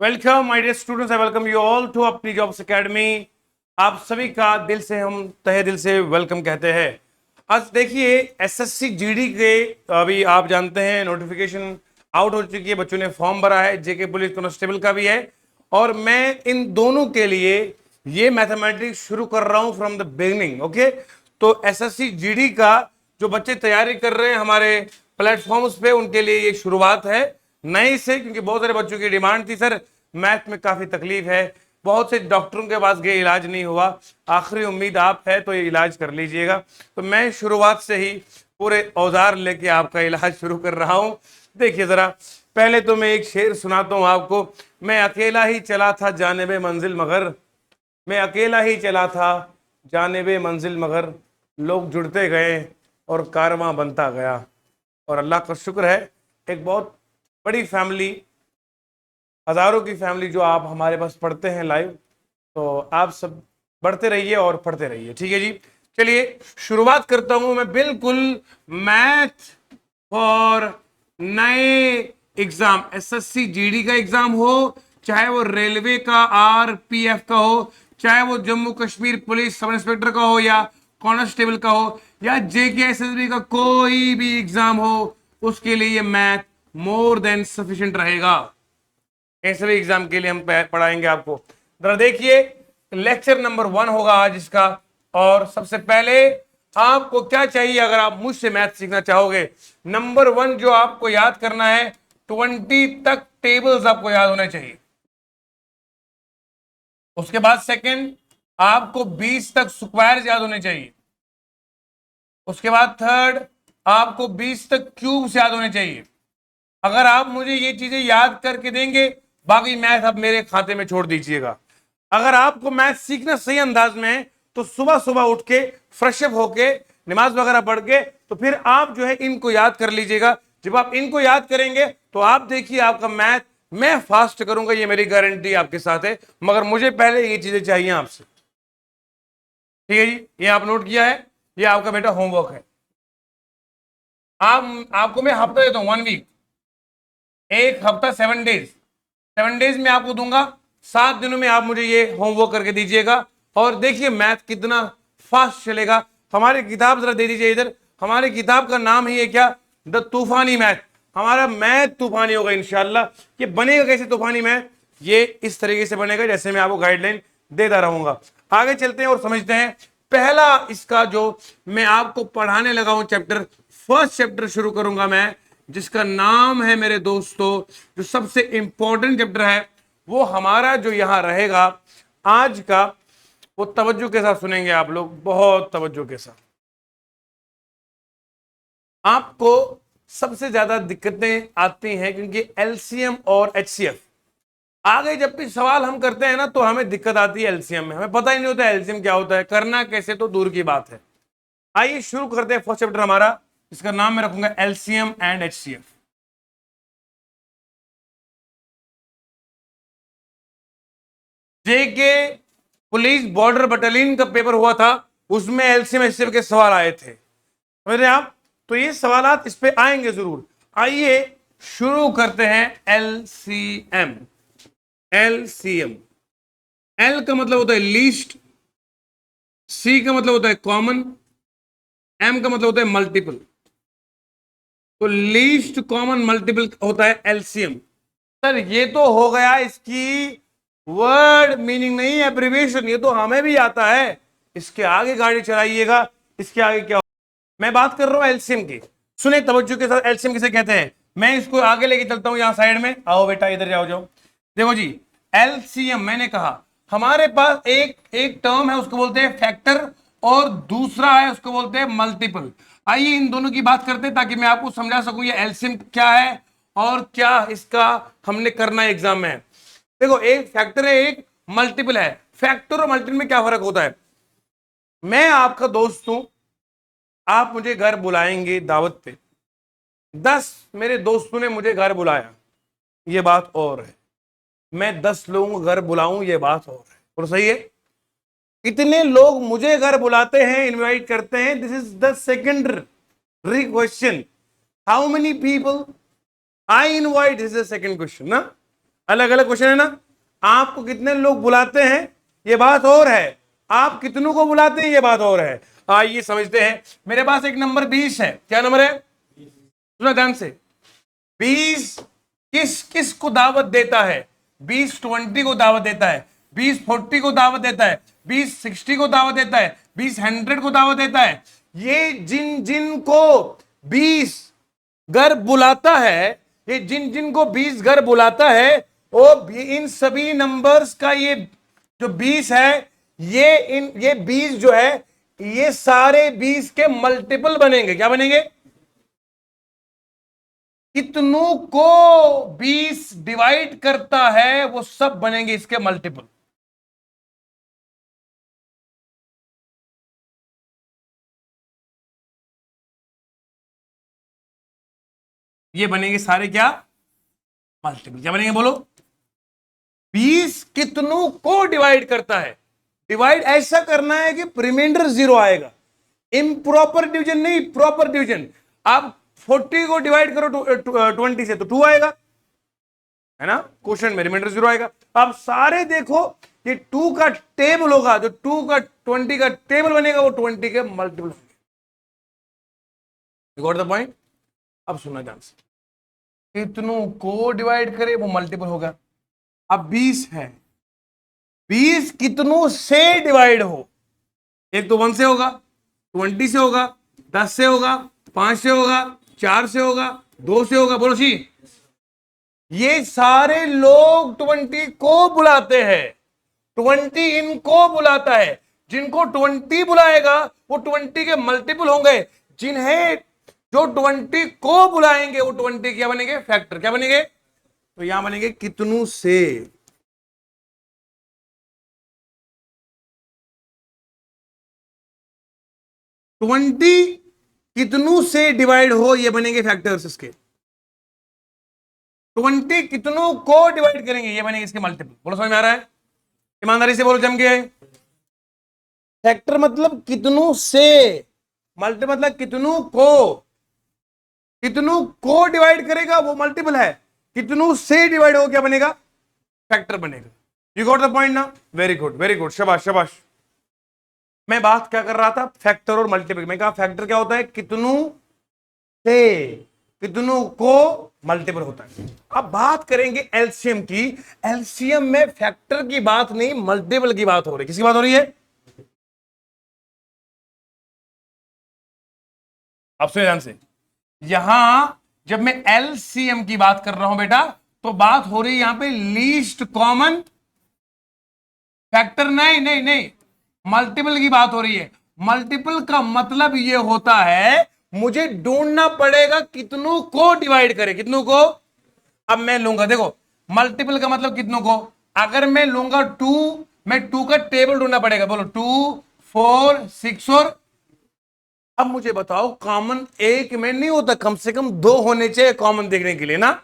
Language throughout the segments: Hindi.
Welcome my dear students, I welcome you all to अपनी जॉब्स एकेडमी। आप सभी का दिल से हम तहे दिल से वेलकम कहते हैं। आज देखिए एसएससी जीडी के अभी आप जानते हैं नोटिफिकेशन आउट हो चुकी है, बच्चों ने फॉर्म भरा है, जेके पुलिस कांस्टेबल का भी है। और मैं इन दोनों के लिए ये मैथमेटिक्स शुरू कर रहा हूं फ्रॉम द बिगिनिंग। ओके, तो एसएससी जीडी का जो बच्चे तैयारी कर रहे हैं हमारे प्लेटफॉर्म्स पे, उनके लिए ये शुरुआत है नई से, क्योंकि बहुत सारे बच्चों की डिमांड थी, सर मैथ में काफी तकलीफ है, बहुत से डॉक्टरों के पास गए, इलाज नहीं हुआ, आखिरी उम्मीद आप है तो ये इलाज कर लीजिएगा। तो मैं शुरुआत से ही पूरे औजार लेके आपका इलाज शुरू कर रहा हूं। देखिए जरा, पहले तो मैं एक शेर सुनाता हूं आपको। मैं अकेला ही चला था जानिबे मंजिल मगर, मैं अकेला ही चला था जानिबे मंजिल मगर, लोग जुड़ते गए और कारवां बनता गया। और अल्लाह का शुक्र है, एक बहुत बड़ी फैमिली, हजारों की फैमिली जो आप हमारे पास पढ़ते हैं लाइव, तो आप सब बढ़ते रहिए और पढ़ते रहिए। ठीक है जी, चलिए शुरुआत करता हूं मैं बिल्कुल मैथ फॉर नए एग्जाम। एसएससी जीडी का एग्जाम हो, चाहे वो रेलवे का आरपीएफ का हो, चाहे वो Jammu Kashmir police sub inspector का हो, या कांस्टेबल का हो, या जेकेएसएसबी का कोई भी एग्जाम हो, उसके लिए ये मैथ मोर देन सफिशिएंट रहेगा। ऐसे भी एग्जाम के लिए हम पढ़ाएंगे आपको। जरा देखिए, लेक्चर नंबर 1 होगा आज इसका। और सबसे पहले आपको क्या चाहिए अगर आप मुझसे मैथ सीखना चाहोगे? नंबर 1 जो आपको याद करना है, 20 तक टेबल्स आपको याद होने चाहिए। उसके बाद सेकंड, आपको 20 तक स्क्वायर्स याद होने चाहिए। उसके बाद थर्ड, आपको 20 तक क्यूब्स याद होने चाहिए। अगर आप मुझे ये चीजें याद करके देंगे, बाकी मैथ आप मेरे खाते में छोड़ दीजिएगा। अगर आपको मैथ सीखना सही अंदाज में है, तो सुबह सुबह उठ के फ्रेश अप होके नमाज वगैरह पढ़ के तो फिर आप जो है इनको याद कर लीजिएगा। जब आप इनको याद करेंगे तो आप देखिए आपका मैथ मैं फास्ट करूंगा, ये मेरी गारंटी आपके साथ है। मगर मुझे पहले ये चीजें चाहिए आपसे। ठीक है जी, ये आप नोट किया है, ये आपका बेटा होमवर्क है। आपको मैं हफ्ता देता हूं, 1 वीक, एक हफ्ता, 7 डेज, 7 डेज में आपको दूंगा। 7 दिनों में आप मुझे ये होमवर्क करके दीजिएगा। और देखिए मैथ कितना फास्ट चलेगा। हमारी किताब जरा दे दीजिए इधर। हमारी किताब का नाम ही है क्या? द तूफानी मैथ। हमारा मैथ तूफानी होगा इंशाल्लाह। ये बनेगा कैसे तूफानी मैथ? ये इस तरीके से बनेगा जैसे मैं आपको गाइडलाइन देता रहूंगा। आगे चलते हैं और समझते हैं। पहला इसका जो मैं आपको पढ़ाने लगा हूं चैप्टर, फर्स्ट चैप्टर शुरू करूंगा मैं, जिसका नाम है मेरे दोस्तों, जो सबसे इंपॉर्टेंट चैप्टर है वो हमारा जो यहां रहेगा आज का, वो तवज्जो के साथ सुनेंगे आप लोग, बहुत तवज्जो के साथ। आपको सबसे ज्यादा दिक्कतें आती हैं क्योंकि एलसीएम और एचसीएफ। आगे जब भी सवाल हम करते हैं ना, तो हमें दिक्कत आती है एलसीएम में, हमें पता ही नहीं होता एलसीएम क्या होता है, करना कैसे तो दूर की बात है। आइए शुरू करते हैं फर्स्ट चैप्टर हमारा, इसका नाम मैं रखूंगा LCM and HCF. JK police border battalion का पेपर हुआ था, उसमें एलसीएम एचसीएफ के सवाल आए थे, समझ रहे हैं आप? तो ये सवाल इस पे आएंगे जरूर। आइए शुरू करते हैं एलसीएम। एलसीएम, एल का मतलब होता है लीस्ट, सी का मतलब होता है कॉमन, एम का मतलब होता है मल्टीपल। तो लीस्ट कॉमन मल्टीपल होता है एलसीएम। सर ये तो हो गया इसकी वर्ड मीनिंग, नहीं एब्रिविएशन, ये तो हमें भी आता है। इसके आगे गाड़ी चलाइएगा, इसके आगे क्या? मैं बात कर रहा हूं एलसीएम की। सुने तवज्जो के साथ, एलसीएम किसे कहते हैं? मैं इसको आगे लेके चलता हूं, यहां साइड में आओ बेटा, इधर जाओ जाओ। देखो जी, एलसीएम मैंने कहा हमारे पास एक एक टर्म है, उसको बोलते हैं फैक्टर, और दूसरा है उसको बोलते हैं मल्टीपल। आइए इन दोनों की बात करते हैं ताकि मैं आपको समझा सकूं ये एलसीएम क्या है और क्या इसका हमने करना है एग्जाम में। देखो, एक फैक्टर है, एक मल्टीपल है। फैक्टर और मल्टीपल में क्या फर्क होता है? मैं आपका दोस्त हूं, आप मुझे घर बुलाएंगे दावत पे, 10 मेरे दोस्तों ने मुझे घर बुलाया, ये बात और है। मैं 10 लोगों को घर बुलाऊं, ये बात और है। और सही है, कितने लोग मुझे घर बुलाते हैं, इनवाइट करते हैं, this is the secondary question. How many people I invite, this is the second question ना। अलग अलग क्वेश्चन है ना। आपको कितने लोग बुलाते हैं ये बात और है, आप कितनों को बुलाते हैं ये बात और है। आइए समझते हैं। मेरे पास एक नंबर 20 है। क्या नंबर है? सुना ध्यान से। 20 किस किस को दावत देता है? 20 20 को दावत देता है, 20 40 को दावत देता है, 20 60 को दावत देता है, 20 100 को दावत देता है। ये जिन जिन को 20 घर बुलाता है, ये जिन जिन को 20 घर बुलाता है, वो इन सभी नंबर्स का ये जो 20 है, ये 20 जो है ये सारे 20 के मल्टीपल बनेंगे। क्या बनेंगे? कितनों को 20 डिवाइड करता है वो सब बनेंगे इसके मल्टीपल। ये बनेंगे सारे क्या? मल्टीपल। क्या बनेंगे बोलो? 20 कितनों को डिवाइड करता है। डिवाइड ऐसा करना है कि रिमाइंडर 0 आएगा। इम्प्रॉपर डिवीजन नहीं, प्रॉपर डिवीजन। आप 40 को डिवाइड करो 20 से तो 2 आएगा, है ना। क्वेश्चन में रिमाइंडर 0 आएगा। आप सारे देखो, ये 2 का टेबल होगा, जो 2 का 20 का टेबल बनेगा वो 20 के मल्टीपल होंगे। You got the point? अब सुनना ध्यान से। कितनों को डिवाइड करे वो मल्टीपल होगा। अब 20 है, 20 कितनों से डिवाइड हो। एक तो 1 से होगा, 20 से होगा, 10 से होगा, 5 से होगा, 4 से होगा, 2 से होगा। बोलो जी, ये सारे लोग 20 को बुलाते हैं, 20 इनको बुलाता है। जिनको 20 बुलाएगा वो 20 के मल्टीपल होंगे। जिन्हें जो 20 को बुलाएंगे वो 20 क्या बनेंगे? फैक्टर। क्या बनेंगे? तो यहां बनेंगे कितनों से। ट्वेंटी कितनों से डिवाइड हो ये बनेंगे फैक्टर्स इसके। 20 कितनों को डिवाइड करेंगे ये बनेंगे इसके मल्टीपल। बोलो समझ में आ रहा है? ईमानदारी से बोलो, जम के। फैक्टर मतलब कितनों से, मल्टीपल मतलब कितनों को। कितनों को डिवाइड करेगा वो मल्टीपल है, कितनों से डिवाइड हो क्या बनेगा? फैक्टर बनेगा। यू गॉट द पॉइंट ना? वेरी गुड, वेरी गुड, शाबाश शाबाश। मैं बात क्या कर रहा था? फैक्टर और मल्टीपल। मैं कहा फैक्टर क्या होता है? कितनों से, कितनों को मल्टीपल होता है। अब बात करेंगे एलसीएम की। एलसीएम में फैक्टर की बात नहीं, मल्टीपल की बात हो रही है। किसकी बात हो रही है? आप सुनिए ध्यान से। यहां जब मैं एलसीएम की बात कर रहा हूं बेटा, तो बात हो रही है यहां पे लीस्ट कॉमन फैक्टर। नहीं नहीं नहीं, मल्टीपल की बात हो रही है। मल्टीपल का मतलब यह होता है मुझे ढूंढना पड़ेगा कितनों को डिवाइड करे। कितनों को? अब मैं लूंगा, देखो मल्टीपल का मतलब कितनों को। अगर मैं लूंगा 2, मैं 2 का टेबल ढूंढना पड़ेगा। बोलो 2 4 6 और अब मुझे बताओ, कॉमन एक में नहीं होता, कम से कम 2 होने चाहिए कॉमन देखने के लिए ना।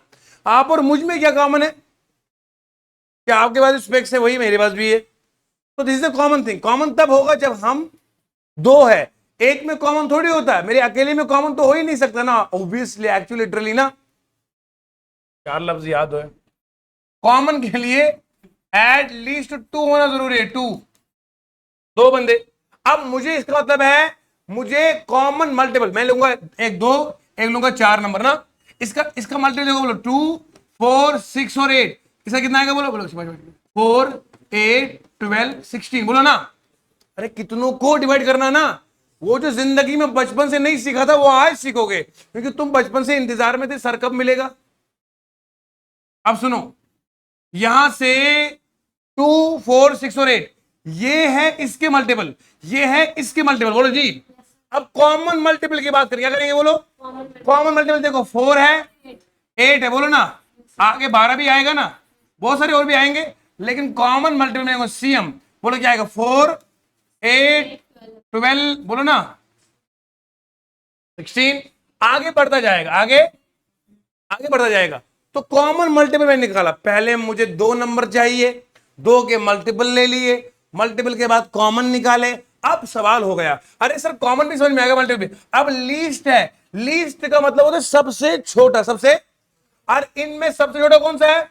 आप और मुझ में क्या कॉमन है? क्या आपके पास स्पेक्स है वही मेरे पास भी है? तो this is the common thing. Common तब होगा जब हम 2 है। एक में कॉमन थोड़ी होता है, मेरे अकेले में कॉमन तो हो ही नहीं सकता ना, ऑब्वियसली एक्चुअली लिटरली ना। 4 लफ्ज याद है। कॉमन के लिए एट लीस्ट 2 होना जरूरी है। 2 2 बंदे। अब मुझे इसका मतलब है मुझे कॉमन मल्टीपल मैं लूंगा, एक 2, एक लूंगा 4 नंबर ना। इसका इसका मल्टीपल देखो, बोलो 2 4 6 और 8। इसका कितना आएगा? बोलो बोलो 4 8 12 16। बोलो ना। अरे कितनों को डिवाइड करना ना, वो जो जिंदगी में बचपन से नहीं सीखा था वो आज सीखोगे, क्योंकि तुम बचपन से इंतजार में थे सर कब मिलेगा। अब सुनो, यहां से 2 4 6 और 8 ये है इसके मल्टीपल, ये है इसके मल्टीपल। बोलो जी। अब कॉमन मल्टीपल की बात करें, क्या करेंगे? बोलो कॉमन मल्टीपल। देखो 4 है 8 है, बोलो ना। आगे 12 भी आएगा ना, बहुत सारे और भी आएंगे, लेकिन कॉमन मल्टीपल में सीएम। बोलो क्या आएगा? 4 8 12। बोलो ना 16। आगे बढ़ता जाएगा, आगे आगे बढ़ता जाएगा। तो कॉमन मल्टीपल मैंने निकाला। पहले मुझे 2 नंबर चाहिए, 2 के मल्टीपल ले लिए, मल्टीपल के बाद कॉमन निकाले। अब सवाल हो गया, अरे सर कॉमन भी समझ में आएगा, मल्टीपल भी। अब लीस्ट है, लीस्ट का मतलब होता है सबसे छोटा, सबसे। और इनमें सबसे छोटा कौन सा है?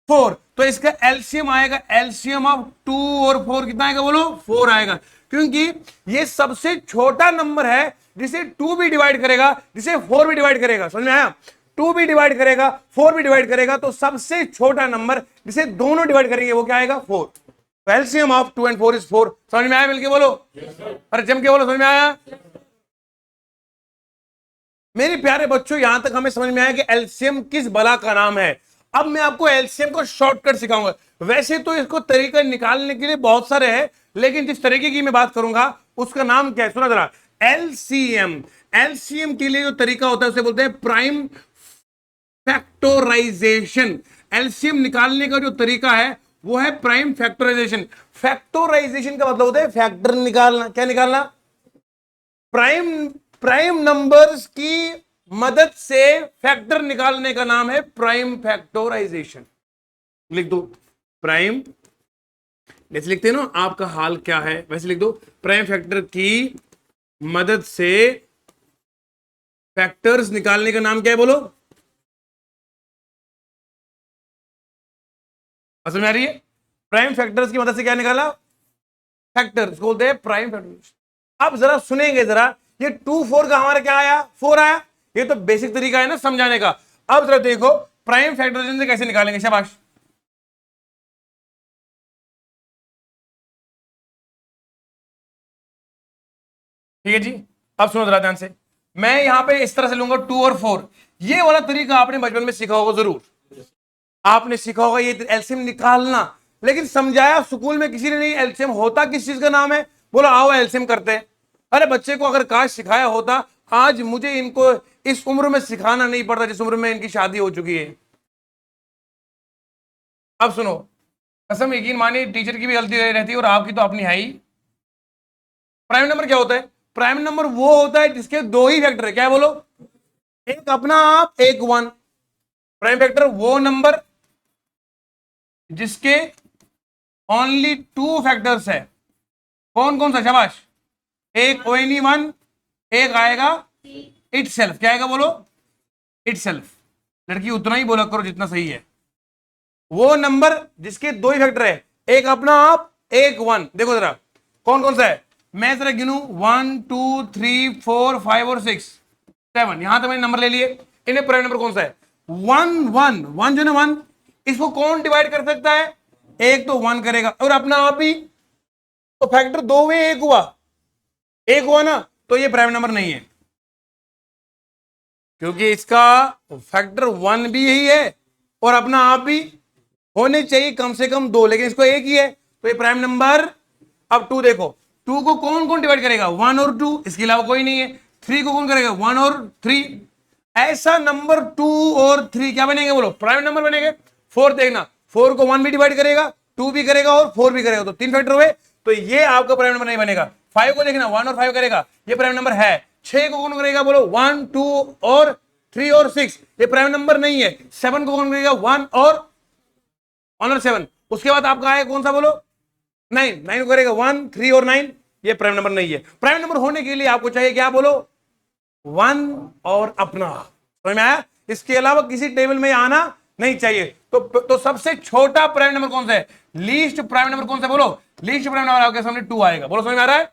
4, तो इसका एलसीएम आएगा, एलसीएम ऑफ 2 और 4 कितना आएगा बोलो? 4 आएगा, क्योंकि ये सबसे छोटा नंबर है जिसे 2 भी डिवाइड करेगा, जिसे 4 भी डिवाइड करेगा। समझ में आया? 2 भी डिवाइड करेगा, 4 भी डिवाइड करेगा, तो सबसे छोटा नंबर जिसे दोनों डिवाइड करेंगे वो क्या आएगा? 4। LCM of 2 and 4 is 4। समझ में आया? मिलके बोलो, अरे जम के बोलो, समझ में आया? मेरे प्यारे बच्चों, यहां तक हमें समझ में आया कि एलसीएम किस बला का नाम है। अब मैं आपको एलसीएम को शॉर्टकट सिखाऊंगा। वैसे तो इसको तरीका निकालने के लिए बहुत सारे हैं, लेकिन जिस तरीके की मैं बात करूंगा उसका नाम क्या है, सुना जरा। एलसीएम, एलसीएम के लिए जो तरीका होता है उसे बोलते हैं प्राइम फैक्टराइजेशन। एलसीएम निकालने का जो तरीका है वो है प्राइम फैक्टराइजेशन। फैक्टराइजेशन का मतलब होता है फैक्टर निकालना। क्या निकालना? प्राइम नंबर्स की मदद से फैक्टर निकालने का नाम है प्राइम फैक्टराइजेशन। लिख दो प्राइम, जैसे लिखते हैं ना आपका हाल क्या है वैसे लिख दो, प्राइम फैक्टर की मदद से फैक्टर्स निकालने का नाम क्या है बोलो? असल में आ रही है? प्राइम फैक्टर्स की मदद से क्या निकाला? फैक्टर्स बोलते हैं प्राइम फैक्टर। अब जरा सुनेंगे जरा, ये 2 4 का हमारा क्या आया? 4 आया। ये तो बेसिक तरीका है ना समझाने का। अब जरा देखो प्राइम फैक्टराइजेशन से कैसे निकालेंगे। शाबाश। ठीक है जी, अब सुनो जरा ध्यान से। मैं यहां पे इस तरह से लूंगा 2 और 4। ये वाला तरीका आपने बचपन में सीखा होगा, जरूर आपने सीखा होगा ये एलसीएम निकालना, लेकिन समझाया स्कूल में किसी ने नहीं। एलसीएम होता किस चीज का नाम है? बोला आओ एलसीएम करते हैं। अरे बच्चे को अगर काश सिखाया होता, आज मुझे इनको इस उम्र में सिखाना नहीं पड़ता जिस उम्र में इनकी शादी हो चुकी है। अब सुनो, कसम यकीन मानिए टीचर की भी गलती रहती है और आपकी तो अपनी है ही। प्राइम नंबर क्या होता है? प्राइम नंबर वो होता है जिसके दो ही फैक्टर है। क्या है बोलो? एक अपना आप, एक 1। प्राइम फैक्टर वो नंबर जिसके ओनली 2 फैक्टर्स है। कौन कौन सा? शाबाश। एक ओनली 1, एक आएगा इट सेल्फ। क्या आएगा बोलो? It self. लड़की उतना ही बोला करो जितना सही है। वो नंबर जिसके 2 ही फैक्टर है, एक अपना आप, एक 1। देखो जरा कौन कौन सा है, मैं जरा गिनू 1 2 3 4 5 और 6 7। यहां तक मैंने नंबर ले लिए। इन्हें प्राइम नंबर कौन सा है? 1 1 1 जो ना 1, इसको कौन डिवाइड कर सकता है? एक तो 1 करेगा, और अपना आप ही तो फैक्टर 2 में एक हुआ, एक हुआ ना, तो ये प्राइम नंबर नहीं है, क्योंकि इसका फैक्टर 1 भी यही है और अपना आप भी होने चाहिए कम से कम 2, लेकिन इसको एक ही है, तो ये प्राइम नंबर। अब 2 देखो, 2 को कौन कौन डिवाइड करेगा? 1 और 2, इसके अलावा कोई नहीं है। 3 को कौन करेगा? 1 और 3। ऐसा नंबर 2 और 3 क्या बनेंगे बोलो? प्राइम नंबर बनेंगे। 4 देखना, 4 को 1 भी डिवाइड करेगा, 2 भी करेगा और 4 भी करेगा, तो 3 फैक्टर हुए, तो ये आपका प्राइम नंबर नहीं बनेगा। 5 को देखना, 1 और 5 करेगा, ये प्राइम नंबर है। 6 को कौन करेगा बोलो? 1 2 और 3 और 6, ये प्राइम नंबर नहीं है। 7 को कौन करेगा? 1 और 7। उसके बाद आपका आएगा कौन सा बोलो? 9। 9 को करेगा 1 3 और 9, ये प्राइम नंबर नहीं है। प्राइम नंबर होने के लिए आपको चाहिए क्या बोलो? 1 और अपना। समझ में आया? इसके अलावा किसी टेबल में आना नहीं चाहिए। तो सबसे छोटा प्राइम नंबर कौन सा है? लीस्ट प्राइम नंबर कौन सा बोलो? लीस्ट प्राइम नंबर आपके सामने 2 आएगा। बोलो समझ में आ रहा है?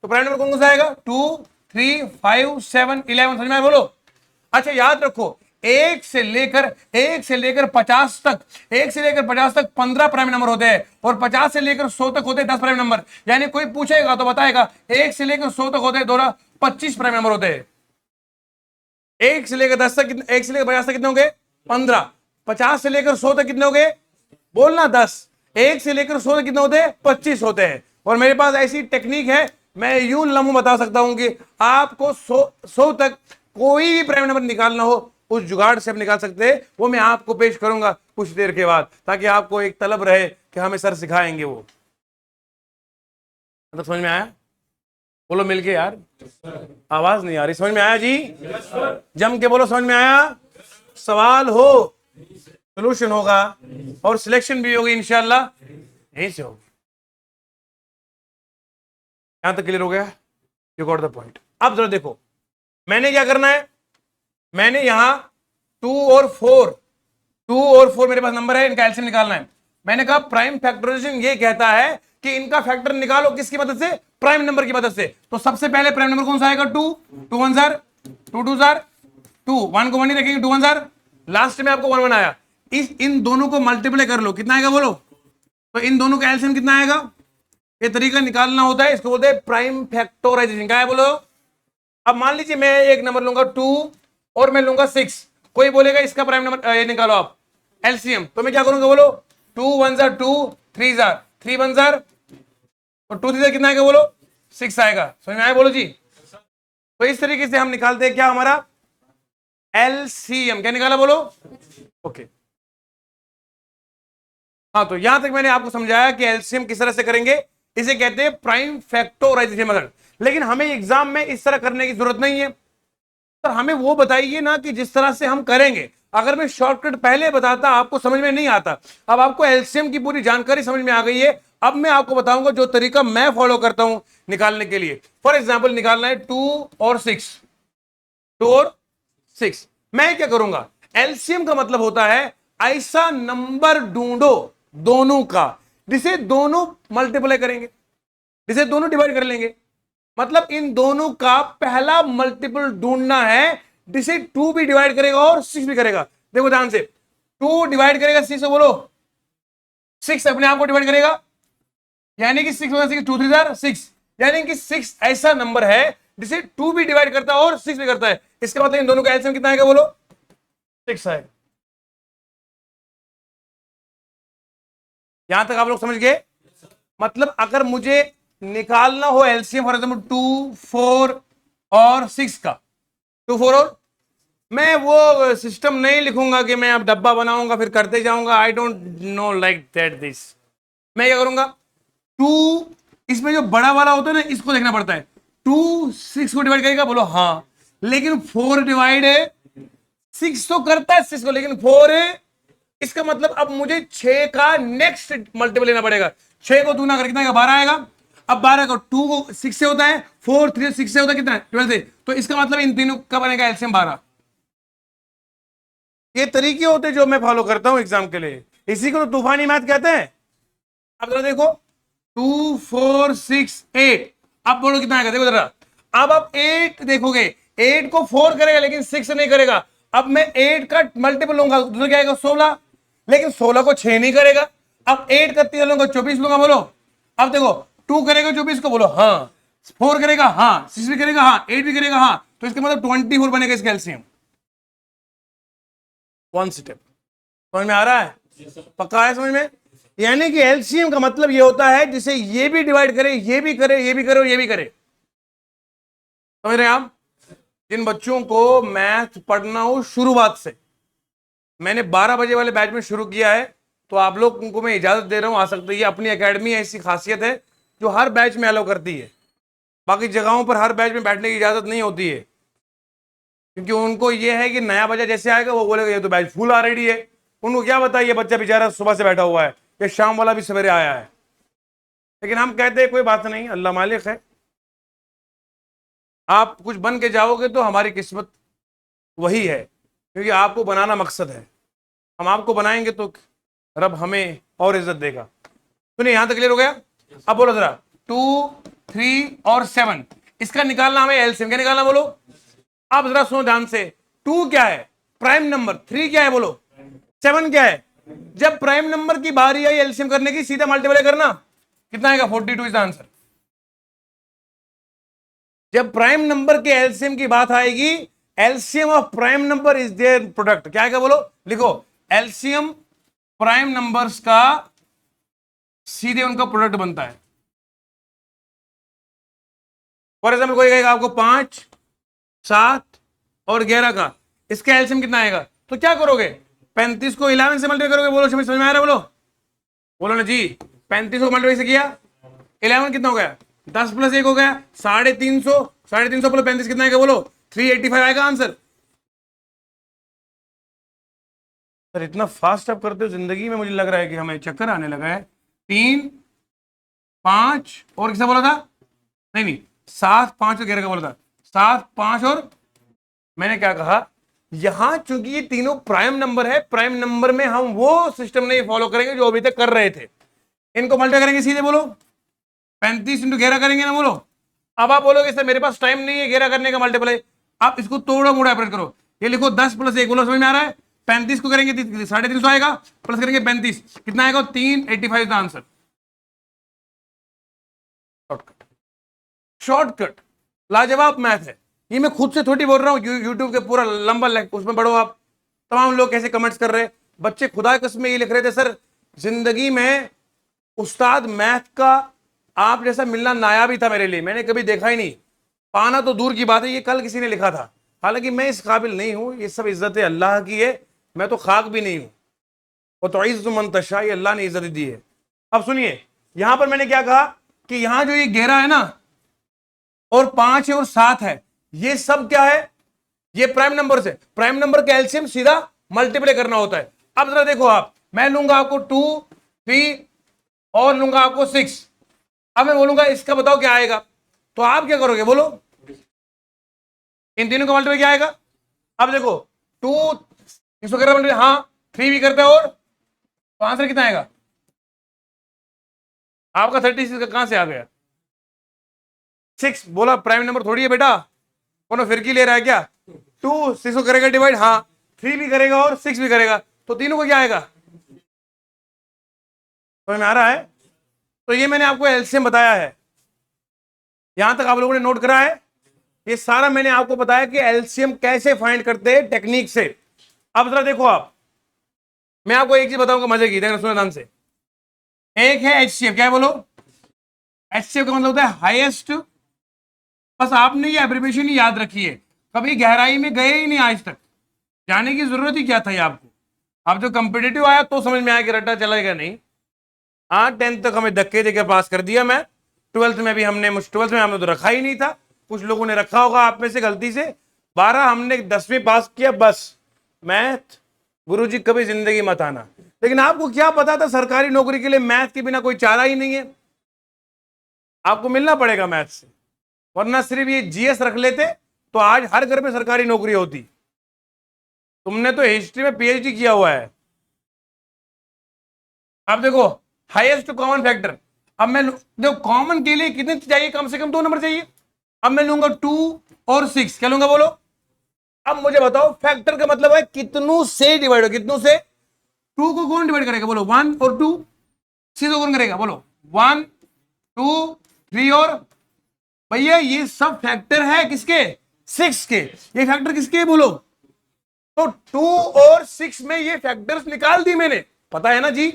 तो प्राइम नंबर कौन सा आएगा? 2 3 5 7 11। समझ में आया? बोलो। अच्छा याद रखो, 1 से लेकर 50 तक, 1 से लेकर 50 तक 15 प्राइम नंबर होते हैं, और 50 से लेकर 100 तक होते हैं 10 प्राइम नंबर। यानी कोई पूछेगा तो बताएगा 1 से लेकर 100 तक होते हैं 25 प्राइम नंबर होते हैं। 1 से लेकर 10 तक, 1 से लेकर 50 तक कितने होंगे? 15। 50 से लेकर 100 तक कितने होंगे? बोलना 10। 1 से लेकर 100 तक कितने होते हैं? 25 होते हैं। और मेरे पास ऐसी टेक्निक है, मैं यूं लम्हों बता सकता हूं कि आपको 100 तक कोई भी प्राइम नंबर निकालना हो उस जुगाड़ से आप निकाल सकते हैं। वो मैं आपको पेश करूंगा कुछ देर के बाद, ताकि आपको एक तलब रहे कि हमें सर सिखाएंगे वो। मतलब समझ में आया? बोलो मिलके यार। आवाज नहीं आ रही। समझ में आया जी? जम के बोलो समझ में आया? सवाल हो, सोल्यूशन होगा और सिलेक्शन भी होगी इंशाल्लाह, यहीं से होगी। यहां तक क्लियर हो गया? You got the point. अब जरा देखो, मैंने क्या करना है, मैंने यहां 2 और 2 और 4 मेरे पास नंबर है, इनका एलसीएम निकालना है। मैंने कहा प्राइम फैक्टराइजेशन ये कहता है कि इनका फैक्टर निकालो किसकी मदद से, प्राइम नंबर की मदद से। तो सबसे पहले प्राइम नंबर कौन सा आएगा, 2, 2 1 जार, 2 2 जार 2, 1 को 1 ही रखेंगे, 2 1 जार, लास्ट में आपको 1 1 आया। इन दोनों को मल्टीप्लाई कर लो, कितना आएगा बोलो। तो इन दोनों का एलसीएम कितना आएगा, ये तरीका निकालना होता है, इसको बोलते हैं प्राइम फैक्टराइजेशन। क्या है बोलो। अब मान लीजिए मैं एक नंबर लूंगा 2 और मैं लूंगा 6, कोई बोलेगा इसका प्राइम नंबर ये निकालो आप एलसीएम, तो मैं क्या करूंगा बोलो, 2 1 जार 2, 3 जार 3 1 जार, और 2 3 जार कितना आएगा बोलो, 6 आएगा। समझ में आया बोलो जी। तो इस तरीके से हम निकालते हैं क्या, हमारा एलसीएम। क्या निकाला बोलो, ओके। हाँ, तो यहां तक मैंने आपको समझाया कि एलसीएम किस तरह से करेंगे, इसे कहते हैं प्राइम फैक्टराइजेशन मेथड। लेकिन हमें एग्जाम में इस तरह करने की जरूरत नहीं है, पर हमें वो बताइए ना कि जिस तरह से हम करेंगे। अगर मैं शॉर्टकट पहले बताता आपको समझ में नहीं आता। अब आपको एलसीएम की पूरी जानकारी समझ में आ गई है, अब मैं आपको बताऊंगा जो तरीका मैं फॉलो करता हूं निकालने के लिए। फॉर एग्जाम्पल निकालना है 2 और 6, 2 और 6, मैं क्या करूंगा, एलसीएम का मतलब होता है ऐसा नंबर ढूंढो दोनों का जिसे दोनों मल्टीप्लाई करेंगे, जिसे दोनों डिवाइड कर लेंगे। मतलब इन दोनों का पहला मल्टीपल ढूंढना है जिसे 2 भी डिवाइड करेगा और 6 भी करेगा। देखो ध्यान से, 2 डिवाइड करेगा 6 से, बोलो 6 अपने आप को डिवाइड करेगा, यानी कि 6 6 2 3 जार 6, यानी कि 6 ऐसा नंबर है जिसे 2 भी डिवाइड करता है और 6 भी करता है। इसका मतलब इन दोनों का एलसीएम कितना आएगा बोलो, 6 आएगा। यहां तक आप लोग समझ गए। मतलब अगर मुझे निकालना हो एलसीएम फॉर एग्जाम्पल 2 4 और 6 का, 2 4 और, मैं वो सिस्टम नहीं लिखूंगा कि मैं अब डब्बा बनाऊंगा फिर करते जाऊंगा, I don't know like that this. मैं क्या करूंगा, 2 इसमें जो बड़ा वाला होता है ना इसको देखना पड़ता है। 2 6 को डिवाइड करेगा बोलो हाँ, लेकिन 4 डिवाइड है 6 तो करता है 6 को, लेकिन 4 है। इसका मतलब अब मुझे 6 का नेक्स्ट मल्टीपल लेना पड़ेगा। 6 को दूना कर कितना आएगा, 12 आएगा। अब 12 को 2 को 6 से होता है, 4 3 6 से होता है कितना, 12 से। तो इसका मतलब इन तीनों का बनेगा एलसीएम 12। ये तरीके होते हैं जो मैं फॉलो करता हूं एग्जाम के लिए, इसी को तो तूफानी मैथ कहते हैं। अब जरा देखो 2 4 6 8, अब बोलो कितना आएगा, देखो जरा। अब आप 8 देखोगे, 8 को 4 करेगा लेकिन 6 से नहीं करेगा। अब मैं 8 का मल्टीपल लूंगा, दूसरा क्या आएगा 16, लेकिन 16 को 6 नहीं करेगा। अब 8 का 3 लूंगा 24 लूंगा, बोलो। अब देखो 2 करेगा 24 को, बोलो हाँ, 4 करेगा हाँ, 6 भी करेगा हाँ, 8 भी करेगा हाँ, तो इसका मतलब 24 बनेगा इसका एलसीएम। 1 स्टेप समझ में आ रहा है, पक्का है समझ में। यानी कि एलसीएम का मतलब ये होता है जिसे ये भी डिवाइड करे, ये भी करे, ये भी करे और ये भी करे। समझ रहे हैं आप। जिन बच्चों को मैथ पढ़ना हो शुरुआत से, मैंने 12 बजे वाले बैच में शुरू किया है, तो आप लोग उनको मैं इजाजत दे रहा हूं, आ सकते हैं। अपनी एकेडमी ऐसी खासियत है जो हर बैच में अलाउ करती है, बाकी जगहों पर हर बैच में बैठने की इजाजत नहीं होती है, क्योंकि उनको ये है कि नया बच्चा जैसे आएगा वो बोलेगा ये तो बैच फुल ऑलरेडी है। उनको क्या बताइए, ये बच्चा बेचारा सुबह से बैठा हुआ है, ये शाम वाला भी सवेरे आया है। लेकिन हम कहते हैं कोई बात नहीं, अल्लाह मालिक है, आप कुछ बन के जाओगे तो हमारी किस्मत वही है, क्योंकि आपको बनाना मकसद है। हम आपको बनाएंगे तो रब हमें और इज्जत देगा। सुनिए यहां तक क्लियर हो गया। अब बोलो जरा 2 3 और 7, इसका निकालना हमें एलसीएम। क्या निकालना बोलो। आप जरा सुनो ध्यान से, 2 क्या है प्राइम नंबर, 3 क्या है बोलो, 7 क्या है। जब प्राइम नंबर की बारी आई एलसीएम करने की, सीधा मल्टीप्लाई करना, कितना आएगा 42 इज आंसर। जब प्राइम नंबर के एलसीएम की बात आएगी, LCM of prime number is their product. क्या आएगा बोलो, लिखो एलसीएम प्राइम नंबर्स का सीधे उनका प्रोडक्ट बनता है। फॉर एग्जाम्पल कोई कहेगा आपको 5 7 और 11 का, इसका एलसीएम कितना आएगा, तो क्या करोगे, 35 को 11 से मल्टीप्लाई करोगे। बोलो समझ में आ रहा है, बोलो बोलो ना जी। 35 को मल्टीप्लाई से किया 11 कितना हो गया, 10 + 1 हो गया 350, 350 + 35 कितना आएगा बोलो, 385 आएगा आंसर। सर इतना फास्ट आप करते हो, जिंदगी में मुझे लग रहा है कि हमें चक्कर आने लगा है। 3 5 और किसने बोला था, नहीं 7 5 और 11 का बोला था, 7 5 और मैंने क्या कहा यहां चूंकि ये तीनों प्राइम नंबर है, प्राइम नंबर में हम वो सिस्टम नहीं फॉलो करेंगे जो अभी तक कर रहे थे। इनको मल्टीप्लाई करेंगे सीधे, बोलो 35 इंटू 11 करेंगे ना, बोलो। अब आप बोलोगे सर मेरे पास टाइम नहीं है 11 करने का मल्टीप्लाई, आप इसको तोड़ो मोड़ा ऑपरेट करो, ये लिखो 10 + 1, बोलो समझ में आ रहा है? 35 को करेंगे 350 आएगा, प्लस करेंगे 35, कितना आएगा? 385 का आंसर। शॉर्टकट, शॉर्टकट, लाजवाब मैथ है ये। मैं खुद से थोड़ी बोल रहा हूँ, यूट्यूब के पूरा लंबा उसमें पढ़ो आप। तमाम लोग कैसे कमेंट्स कर रहे हैं, बच्चे खुदा कसम ये लिख रहे थे, सर जिंदगी में उस्ताद मैथ का आप जैसा मिलना नायाब ही था मेरे लिए, मैंने कभी देखा ही नहीं, पाना तो दूर की बात है। ये कल किसी ने लिखा था, हालांकि मैं इस काबिल नहीं हूं, ये सब इज्जत अल्लाह की है, मैं तो खाक भी नहीं हूं। वो तो इज्जत मन तशा, ये अल्लाह ने इज्जत दी है। अब सुनिए, यहां पर मैंने क्या कहा कि यहां जो ये 11 है ना, और 5 है और 7 है, ये सब क्या है? ये प्राइम नंबर से, प्राइम नंबर का एलसीएम सीधा मल्टीप्लाई करना होता है। अब जरा देखो आप, मैं लूंगा आपको 2, 3 और लूंगा आपको 6। अब मैं बोलूंगा इसका बताओ क्या आएगा, तो आप क्या करोगे बोलो? इन तीनों का मल्टीप्लाई क्या आएगा? अब देखो 2 इसको कर रहा है, हाँ 3 भी करता है, और तो आंसर कितना आएगा आपका? 36 का कहां से आ गया? 6 बोला प्राइम नंबर थोड़ी है बेटा, कौन फिरकी ले रहा है क्या? 2 6 को करेगा डिवाइड, हाँ 3 भी करेगा और 6 भी करेगा, तो तीनों को क्या आएगा? समझ में आ रहा है? तो ये मैंने आपको एलसीएम बताया है, यहां तक आप लोगों ने नोट करा है? ये सारा मैंने आपको बताया कि एलसीएम कैसे फाइंड करते हैं टेक्निक से। अब जरा देखो आप, मैं आपको एक चीज बताऊंगा मजे की, देखना सुनो ध्यान से। एक है एचसीएफ, क्या है बोलो? एचसीएफ का मतलब होता है हाईएस्ट। बस आपने ये एब्रिविएशन ही याद रखी है, कभी गहराई में गए ही नहीं आज तक, जाने की जरूरत ही क्या था ये आपको? आप जो कंपिटेटिव आया तो समझ में आया कि रट्टा चलेगा नहीं। हाँ 10th तक हमें धक्के देकर पास कर दिया, मैं 12th में भी ट्वेल्थ में हमने तो रखा ही नहीं था, कुछ लोगों ने रखा होगा आप में से गलती से। 12 हमने 10वीं पास किया बस। मैथ गुरुजी कभी जिंदगी मत आना। लेकिन आपको क्या पता था सरकारी नौकरी के लिए मैथ के बिना कोई चारा ही नहीं है, आपको मिलना पड़ेगा मैथ से, वरना सिर्फ ये जीएस रख लेते तो आज हर घर में सरकारी नौकरी होती। तुमने तो हिस्ट्री में पीएचडी किया हुआ है। अब देखो हाईएस्ट कॉमन फैक्टर, अब मैं देखो कॉमन के लिए कितने चाहिए? कम से कम 2 नंबर चाहिए। अब मैं लूंगा 2 और 6, क्या लूंगा बोलो? अब मुझे बताओ फैक्टर का मतलब है कितनों से डिवाइड हो, कितनों से? 2 को कौन डिवाइड करेगा बोलो? 1 और 2। 6 को कौन करेगा बोलो? 1 2 3 और भैया ये सब फैक्टर है किसके? 6 के। ये फैक्टर किसके है बोलो? तो 2 और 6 में ये फैक्टर्स निकाल दी मैंने, पता है ना जी।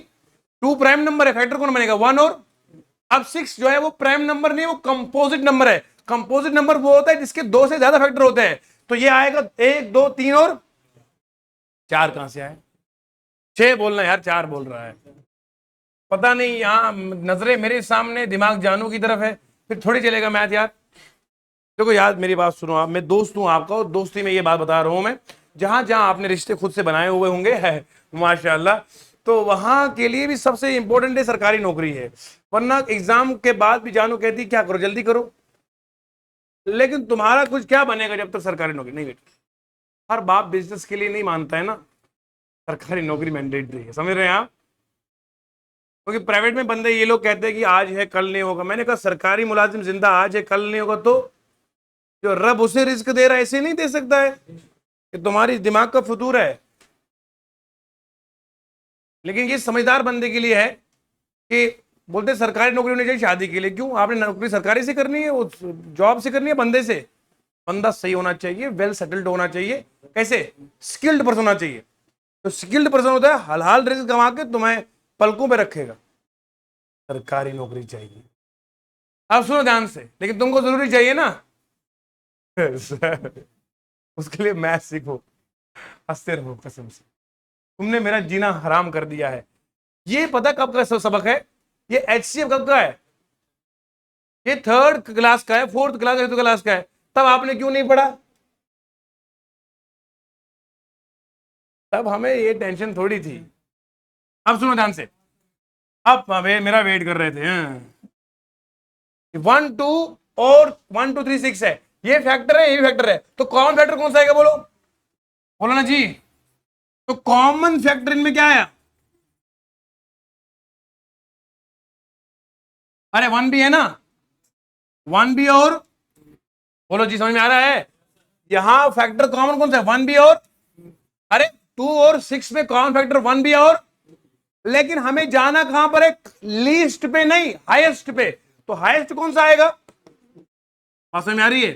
2 प्राइम नंबर है, फैक्टर कौन बनेगा? 1 और अब 6 जो है वो प्राइम नंबर नहीं, वो कंपोजिट नंबर है। कंपोजिट नंबर वो होता है जिसके 2 से ज्यादा फैक्टर होते हैं। तो ये आएगा 1 2 3 और 4 कहां से आए? 6 बोलना यार, 4 बोल रहा है, पता नहीं यहां नजरें मेरे सामने, दिमाग जानू की तरफ है, फिर थोड़ी चलेगा मैथ यार। देखो यार मेरी बात सुनो आप, मैं दोस्त हूं आपका, और दोस्ती में ये बात बता रहा हूं मैं, जहां जहां आपने रिश्ते खुद से बनाए हुए होंगे है माशाल्लाह, तो वहां के लिए भी सबसे इंपॉर्टेंट है सरकारी नौकरी है। वरना एग्जाम के बाद भी जानू कहती क्या करो जल्दी करो, लेकिन तुम्हारा कुछ क्या बनेगा जब तक सरकारी नौकरी नहीं बेटा। हर बाप बिजनेस के लिए नहीं मानता है ना, सरकारी नौकरी मैंडेटरी है, समझ रहे हैं आप? क्योंकि प्राइवेट में बंदे ये लोग कहते हैं कि आज है कल नहीं होगा। मैंने कहा सरकारी मुलाजिम जिंदा आज है कल नहीं होगा, तो जो रब उसे रिस्क दे रहा है ऐसे नहीं दे सकता है कि तुम्हारी दिमाग का फतूर है। लेकिन ये समझदार बंदे के लिए है कि बोलते सरकारी नौकरी होनी चाहिए शादी के लिए। क्यों? आपने नौकरी सरकारी से करनी है, वो जॉब से करनी है बंदे से? बंदा सही होना चाहिए, वेल सेटल्ड होना चाहिए, कैसे? स्किल्ड पर्सन होना चाहिए। तो स्किल्ड पर्सन होता है हलाल रिस्क कमा के तुम्हें पलकों पे रखेगा। सरकारी नौकरी चाहिए। अब सुनो ध्यान से, लेकिन तुमको जरूरी चाहिए ना उसके लिए मैथ सीखो, हंसते रहो कसम से, तुमने मेरा जीना हराम कर दिया है। ये पता कब का सबक है? ये एचसीएफ कब का है? ये 3rd क्लास का है, 4th क्लास, 5th क्लास का है। तब आपने क्यों नहीं पढ़ा? तब हमें ये टेंशन थोड़ी थी। अब सुनो ध्यान से, अब मेरा वेट कर रहे थे। 1 2 और 1 2 3 6 है, ये फैक्टर है, ये फैक्टर है, तो कॉमन फैक्टर कौन सा आएगा बोलो? बोलो ना जी। तो कॉमन फैक्टर इनमें क्या आया? अरे 1 भी है ना, 1 भी और, बोलो जी, समझ में आ रहा है? यहां फैक्टर कॉमन कौन सा है? 1 भी और, अरे 2 और 6 में कॉमन फैक्टर 1 भी और, लेकिन हमें जाना कहां पर है? लीस्ट पे नहीं, हाईएस्ट पे। तो हाईएस्ट कौन सा आएगा? बात समझ में आ रही है?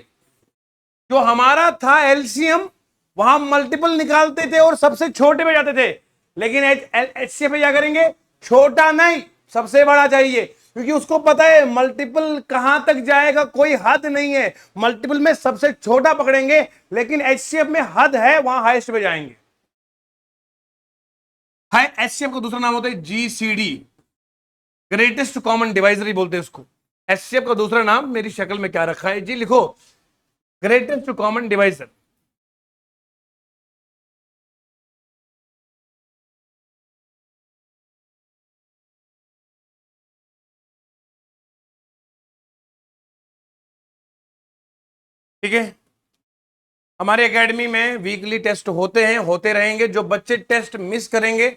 जो हमारा था एलसीएम, वहां मल्टीपल निकालते थे और सबसे छोटे पे जाते थे, लेकिन एचसीएफ में क्या करेंगे? छोटा नहीं, सबसे बड़ा चाहिए, क्योंकि उसको पता है मल्टीपल कहां तक जाएगा, कोई हद नहीं है। मल्टीपल में सबसे छोटा पकड़ेंगे, लेकिन एचसीएफ में हद है, वहां हाईएस्ट पे जाएंगे। हाई एचसीएफ का दूसरा नाम होता है जीसीडी, ग्रेटेस्ट कॉमन डिवाइजर ही बोलते हैं उसको। एचसीएफ का दूसरा नाम मेरी शक्ल में क्या रखा है जी, लिखो, ग्रेटेस्ट कॉमन डिवाइजर। ठीक है, हमारे एकेडमी में वीकली टेस्ट होते हैं, होते रहेंगे। जो बच्चे टेस्ट मिस करेंगे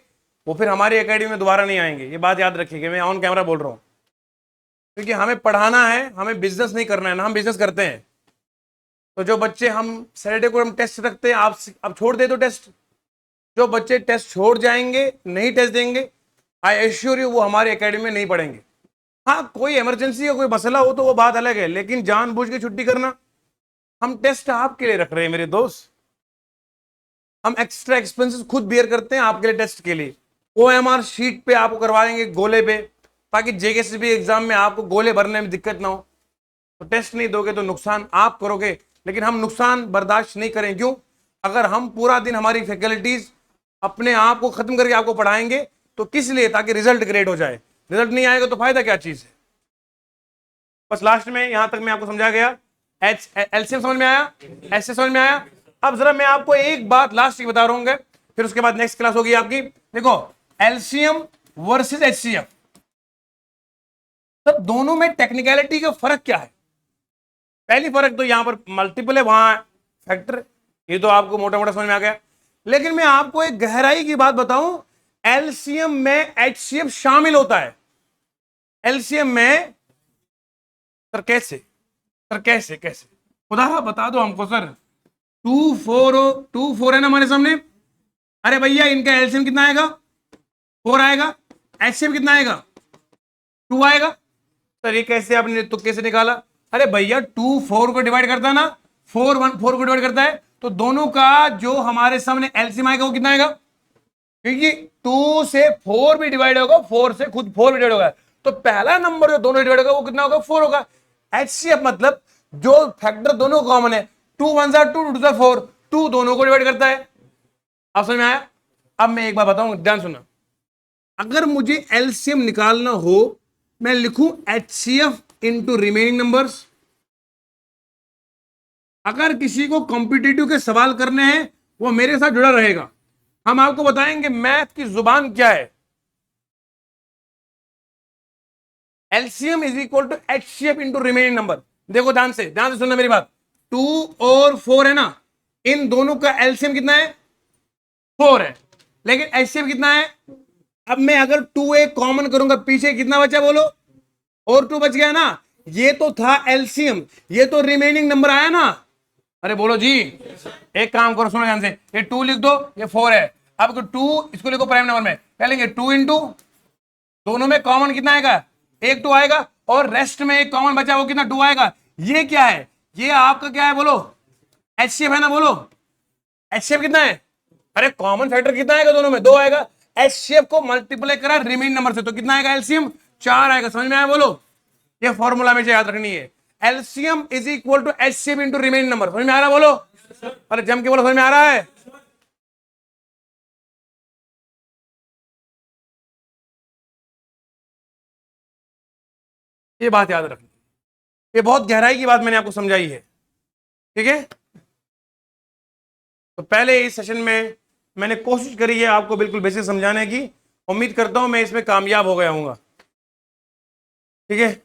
वो फिर हमारी एकेडमी में दोबारा नहीं आएंगे, ये बात याद रखिएगा, मैं ऑन कैमरा बोल रहा हूं। क्योंकि हमें पढ़ाना है, हमें बिजनेस नहीं करना है ना, हम बिजनेस करते हैं। तो जो बच्चे, हम सैटरडे को हम टेस्ट रखते हैं, आप अब छोड़ दे तो टेस्ट, जो बच्चे टेस्ट छोड़ जाएंगे, नहीं टेस्ट देंगे, आई एश्योर यू वो हमारे एकेडमी में नहीं पढ़ेंगे। हाँ, कोई इमरजेंसी या कोई मसला हो तो वो बात अलग है, लेकिन जानबूझ के छुट्टी करना, हम टेस्ट आपके लिए रख रहे हैं मेरे दोस्त। हम एक्स्ट्रा एक्सपेंसेस खुद बियर करते हैं आपके लिए, टेस्ट के लिए। ओएमआर शीट पे आपको करवाएंगे गोले पे, ताकि जेकेसीबी एग्जाम में आपको गोले भरने में दिक्कत ना हो। तो टेस्ट नहीं दोगे तो नुकसान आप करोगे, लेकिन हम नुकसान बर्दाश्त नहीं करें। क्यों? अगर हम पूरा दिन हमारी फैकल्टीज अपने आप को खत्म करके आपको पढ़ाएंगे तो किस लिए? ताकि रिजल्ट ग्रेड हो जाए। रिजल्ट नहीं आएगा तो फायदा क्या चीज है? बस लास्ट में यहां तक मैं आपको समझा गया। एलसीएम समझ में आया, एसए समझ में आया। अब जरा मैं आपको एक बात लास्ट की बता रहा हूँ, फिर उसके बाद नेक्स्ट क्लास होगी आपकी। देखो, एलसीएम वर्सेस एचसीएफ, सब दोनों में टेक्निकलिटी का फर्क क्या है? पहली फर्क तो यहां पर मल्टीपल है, वहां फैक्टर, ये तो आपको मोटा मोटा समझ में आ गया। लेकिन मैं आपको एक गहराई की बात बताऊं, एलसीएम में एचसीएफ शामिल होता है। एलसीएम में सर कैसे? सर कैसे कैसे? उदाहरण बता दो हमको सर। 2 4 है ना हमारे सामने। अरे भैया, इनका एलसीएम कितना आएगा? 4 आएगा। एचसीएफ कितना आएगा? 2 आएगा। सर ये कैसे आपने तुक्के से निकाला? अरे भैया, 2 4 को डिवाइड करता है ना, 4 1 4 को डिवाइड करता है, तो दोनों का जो हमारे सामने एलसीएम आएगा वो कितना आएगा? क्योंकि 2 से 4 भी डिवाइड होगा, 4 से खुद 4 भी डिवाइड होगा, तो पहला नंबर जो दोनों डिवाइड होगा वो कितना होगा? 4 होगा। एचसीएफ मतलब जो फैक्टर दोनों कॉमन है, 2 1 2 2 4, 2 दोनों को डिवाइड करता है। आप समझ में आया? अब मैं एक बात बताऊं, ध्यान सुनना। अगर मुझे एलसीएम निकालना हो, मैं लिखूं एचसीएफ इंटू रिमेनिंग नंबर्स। अगर किसी को कॉम्पिटिटिव के सवाल करने हैं, वो मेरे साथ जुड़ा रहेगा। हम आपको बताएंगे मैथ की जुबान क्या है। LCM is equal to HCF into remaining number. देखो ध्यान से सुनना मेरी बात। 2 और 4 है ना, इन दोनों का एलसीएम कितना है? 4 है, लेकिन एचसीएफ कितना है? अब मैं अगर 2 एक कॉमन करूंगा, पीछे कितना बचा बोलो? और 2 बच गया ना। ये तो था एलसीएम, ये तो रिमेनिंग नंबर आया ना। अरे बोलो जी। एक काम करो, सुनो ध्यान से, ये 2 लिख दो, ये 4 है। अब 2 इसको लिखो प्राइम नंबर में, क्या लेंगे? 2 इंटू, दोनों में कॉमन कितना आएगा? एक 2 आएगा, और रेस्ट में एक कॉमन बचा, वो कितना? 2 आएगा। ये क्या है? ये आपका क्या है बोलो? एचसीएफ है ना, बोलो एचसीएफ कितना है? अरे कॉमन फैक्टर कितना आएगा दोनों में? 2 आएगा। एचसीएफ को मल्टीप्लाई करा रिमेनिंग नंबर से, तो कितना आएगा? एलसीएम 4 आएगा। समझ में आया? बोलो, ये फॉर्मूला में याद रखनी है। LCM is equal to HCF into remaining number. समझ में आ रहा? बोलो, अरे जम के बोलो, समझ में आ रहा है? ये बात याद रखनी, ये बहुत गहराई की बात मैंने आपको समझाई है। ठीक है, तो पहले इस सेशन में मैंने कोशिश करी है आपको बिल्कुल बेसिक समझाने की। उम्मीद करता हूं मैं इसमें कामयाब हो गया हूंगा। ठीक है,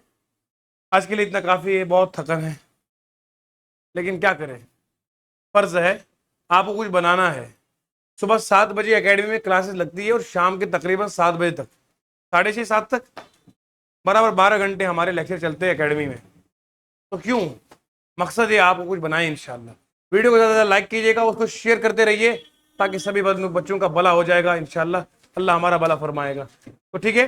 आज के लिए इतना काफी है, बहुत थकन है, लेकिन क्या करें, फर्ज है। आपको कुछ बनाना है, सुबह 7 बजे एकेडमी में क्लासेस लगती है और शाम के तकरीबन 7 बजे तक, 6:30 7 तक, बराबर 12 घंटे हमारे लेक्चर चलते हैं एकेडमी में। तो क्यों, मकसद है आपको कुछ बनाए इंशाल्लाह। वीडियो को ज़्यादा से ज़्यादा लाइक कीजिएगा, उसको शेयर करते रहिए ताकि सभी बच्चों का भला हो जाएगा इंशाल्लाह, अल्लाह हमारा भला फरमाएगा। तो ठीक है,